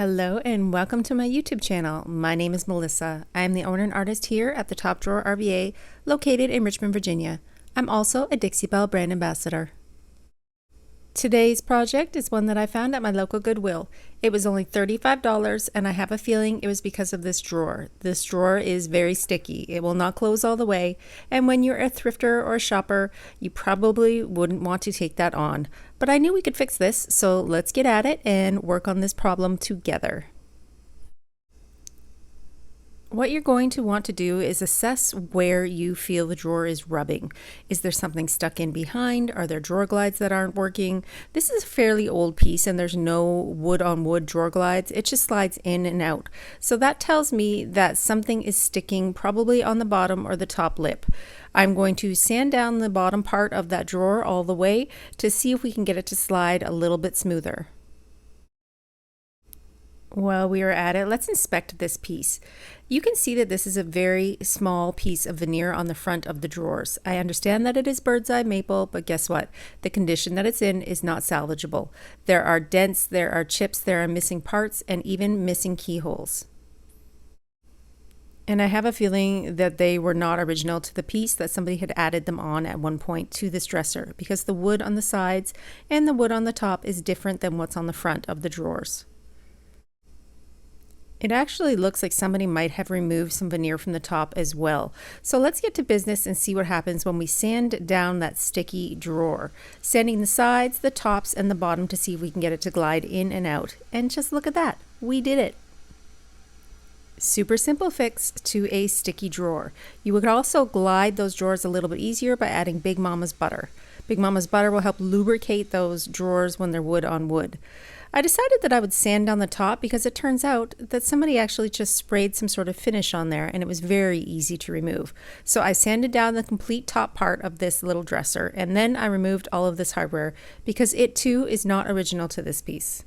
Hello and welcome to my YouTube channel. My name is Melissa. I am the owner and artist here at the Top Drawer RVA located in Richmond, Virginia. I'm also a Dixie Belle brand ambassador. Today's project is one that I found at my local Goodwill. It was only $35 and I have a feeling it was because of this drawer. This drawer is very sticky. It will not close all the way, and when you're a thrifter or a shopper, you probably wouldn't want to take that on. But I knew we could fix this, so let's get at it and work on this problem together. What you're going to want to do is assess where you feel the drawer is rubbing. Is there something stuck in behind? Are there drawer glides that aren't working? This is a fairly old piece and there's no wood on wood drawer glides. It just slides in and out. So that tells me that something is sticking probably on the bottom or the top lip. I'm going to sand down the bottom part of that drawer all the way to see if we can get it to slide a little bit smoother. While we are at it, let's inspect this piece. You can see that this is a very small piece of veneer on the front of the drawers. I understand that it is bird's eye maple, but guess what? The condition that it's in is not salvageable. There are dents, there are chips, there are missing parts, and even missing keyholes. And I have a feeling that they were not original to the piece, that somebody had added them on at one point to this dresser, because the wood on the sides and the wood on the top is different than what's on the front of the drawers. It actually looks like somebody might have removed some veneer from the top as well. So let's get to business and see what happens when we sand down that sticky drawer. Sanding the sides, the tops, and the bottom to see if we can get it to glide in and out. And just look at that, we did it. Super simple fix to a sticky drawer. You would also glide those drawers a little bit easier by adding Big Mama's butter. Big Mama's butter will help lubricate those drawers when they're wood on wood. I decided that I would sand down the top because it turns out that somebody actually just sprayed some sort of finish on there and it was very easy to remove. So I sanded down the complete top part of this little dresser and then I removed all of this hardware because it too is not original to this piece.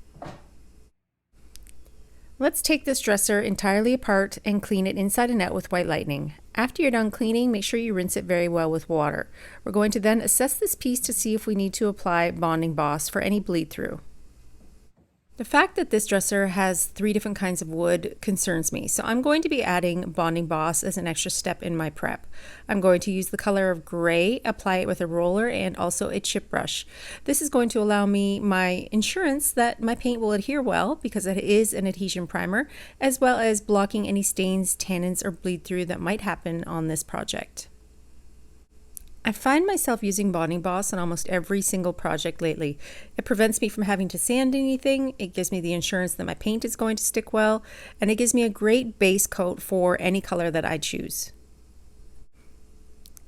Let's take this dresser entirely apart and clean it inside and out with white lightning. After you're done cleaning, make sure you rinse it very well with water. We're going to then assess this piece to see if we need to apply bonding boss for any bleed through. The fact that this dresser has 3 different kinds of wood concerns me, so I'm going to be adding bonding boss as an extra step in my prep. I'm going to use the color of gray, apply it with a roller and also a chip brush. This is going to allow me my insurance that my paint will adhere well because it is an adhesion primer, as well as blocking any stains, tannins, or bleed through that might happen on this project. I find myself using bonding boss on almost every single project lately. It prevents me from having to sand anything, it gives me the assurance that my paint is going to stick well, and it gives me a great base coat for any color that I choose.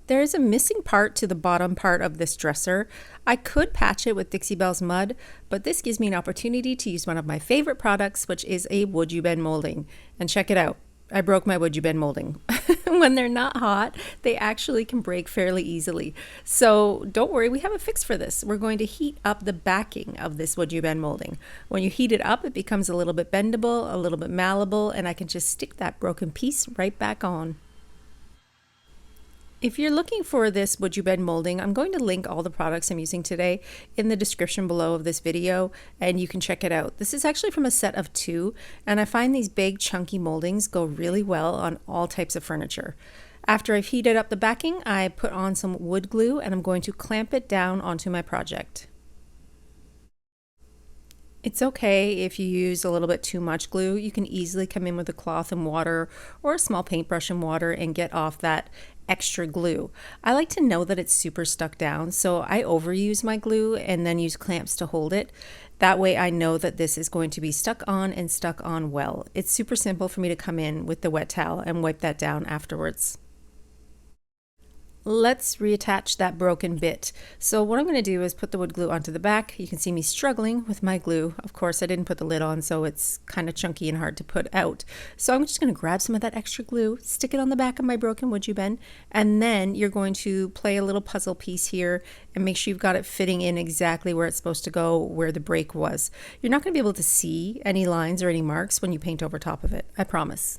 There is a missing part to the bottom part of this dresser. I could patch it with Dixie Belle's mud, but this gives me an opportunity to use one of my favorite products, which is a Wood You Bend molding. And check it out. I broke my Wood You Bend molding. When they're not hot, they actually can break fairly easily. So don't worry, we have a fix for this. We're going to heat up the backing of this Wood You Bend molding. When you heat it up, it becomes a little bit bendable, a little bit malleable, and I can just stick that broken piece right back on. If you're looking for this Wood You Bend molding, I'm going to link all the products I'm using today in the description below of this video, and you can check it out. This is actually from a set of 2, and I find these big chunky moldings go really well on all types of furniture. After I've heated up the backing, I put on some wood glue and I'm going to clamp it down onto my project. It's okay if you use a little bit too much glue. You can easily come in with a cloth and water or a small paintbrush and water and get off that extra glue. I like to know that it's super stuck down, so I overuse my glue and then use clamps to hold it. That way I know that this is going to be stuck on and stuck on well. It's super simple for me to come in with the wet towel and wipe that down afterwards. Let's reattach that broken bit. So what I'm going to do is put the wood glue onto the back. You can see me struggling with my glue. Of course, I didn't put the lid on, so it's kind of chunky and hard to put out. So I'm just going to grab some of that extra glue, stick it on the back of my broken Wood You Bend, and then you're going to play a little puzzle piece here and make sure you've got it fitting in exactly where it's supposed to go, where the break was. You're not going to be able to see any lines or any marks when you paint over top of it, I promise.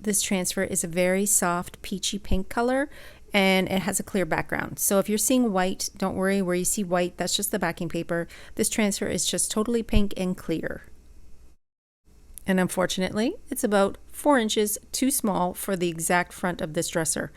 This transfer is a very soft peachy pink color, and it has a clear background. So if you're seeing white, don't worry. Where you see white, that's just the backing paper. This transfer is just totally pink and clear. And unfortunately, it's about 4 inches too small for the exact front of this dresser.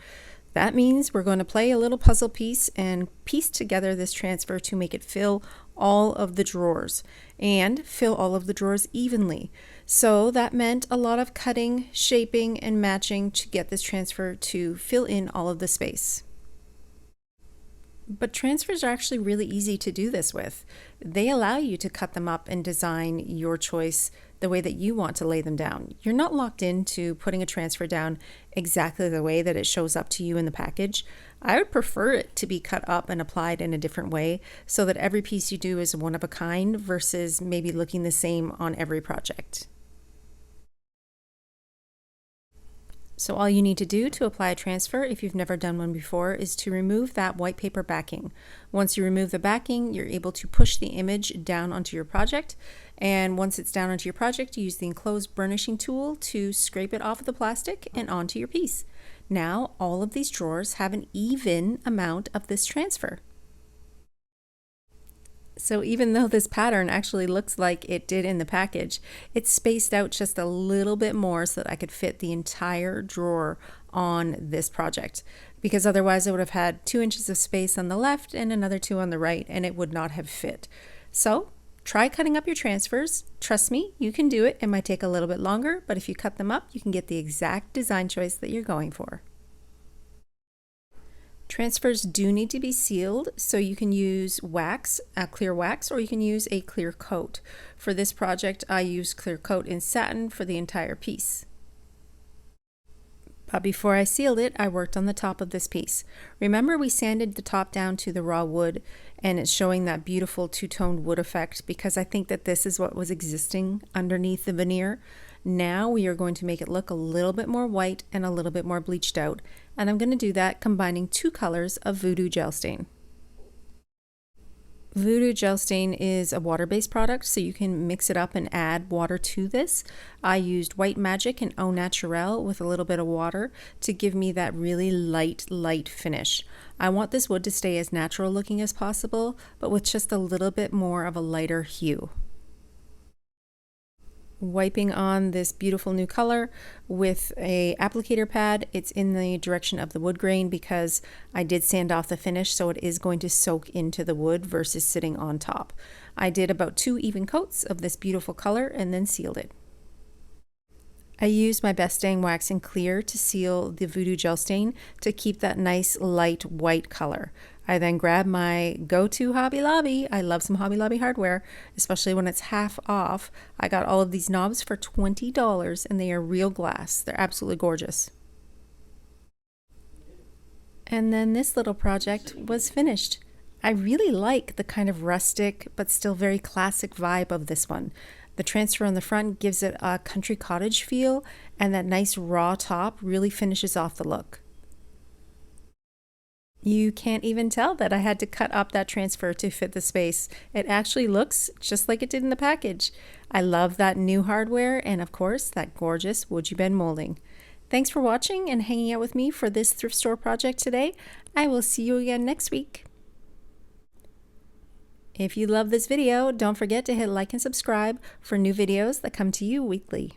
That means we're going to play a little puzzle piece and piece together this transfer to make it fill all of the drawers and fill all of the drawers evenly. So that meant a lot of cutting, shaping, and matching to get this transfer to fill in all of the space. But transfers are actually really easy to do this with. They allow you to cut them up and design your choice the way that you want to lay them down. You're not locked into putting a transfer down exactly the way that it shows up to you in the package. I would prefer it to be cut up and applied in a different way so that every piece you do is one of a kind versus maybe looking the same on every project. So all you need to do to apply a transfer, if you've never done one before, is to remove that white paper backing. Once you remove the backing, you're able to push the image down onto your project. And once it's down onto your project, use the enclosed burnishing tool to scrape it off of the plastic and onto your piece. Now, all of these drawers have an even amount of this transfer. So even though this pattern actually looks like it did in the package, it's spaced out just a little bit more so that I could fit the entire drawer on this project, because otherwise I would have had 2 inches of space on the left and another 2 on the right, and it would not have fit. So try cutting up your transfers. Trust me, you can do it. It might take a little bit longer, but if you cut them up, you can get the exact design choice that you're going for. Transfers do need to be sealed, so you can use wax, clear wax, or you can use a clear coat. For this project, I used clear coat in satin for the entire piece. But before I sealed it, I worked on the top of this piece. Remember, we sanded the top down to the raw wood, and it's showing that beautiful two-toned wood effect because I think that this is what was existing underneath the veneer. Now we are going to make it look a little bit more white and a little bit more bleached out, and I'm going to do that combining 2 colors of VooDoo Gel Stain. VooDoo Gel Stain is a water-based product, so you can mix it up and add water to this. I used White Magic and Au Naturel with a little bit of water to give me that really light finish. I want this wood to stay as natural looking as possible, but with just a little bit more of a lighter hue. Wiping on this beautiful new color with a applicator pad. It's in the direction of the wood grain because I did sand off the finish, so it is going to soak into the wood versus sitting on top. I did about 2 even coats of this beautiful color and then sealed it. I used my Best Dang Wax in Clear to seal the VooDoo Gel Stain to keep that nice light white color. I then grabbed my go-to Hobby Lobby. I love some Hobby Lobby hardware, especially when it's half off. I got all of these knobs for $20 and they are real glass. They're absolutely gorgeous. And then this little project was finished. I really like the kind of rustic but still very classic vibe of this one. The transfer on the front gives it a country cottage feel, and that nice raw top really finishes off the look. You can't even tell that I had to cut up that transfer to fit the space. It actually looks just like it did in the package. I love that new hardware and of course that gorgeous wood you bend molding. Thanks for watching and hanging out with me for this thrift store project today. I will see you again next week. If you love this video, don't forget to hit like and subscribe for new videos that come to you weekly.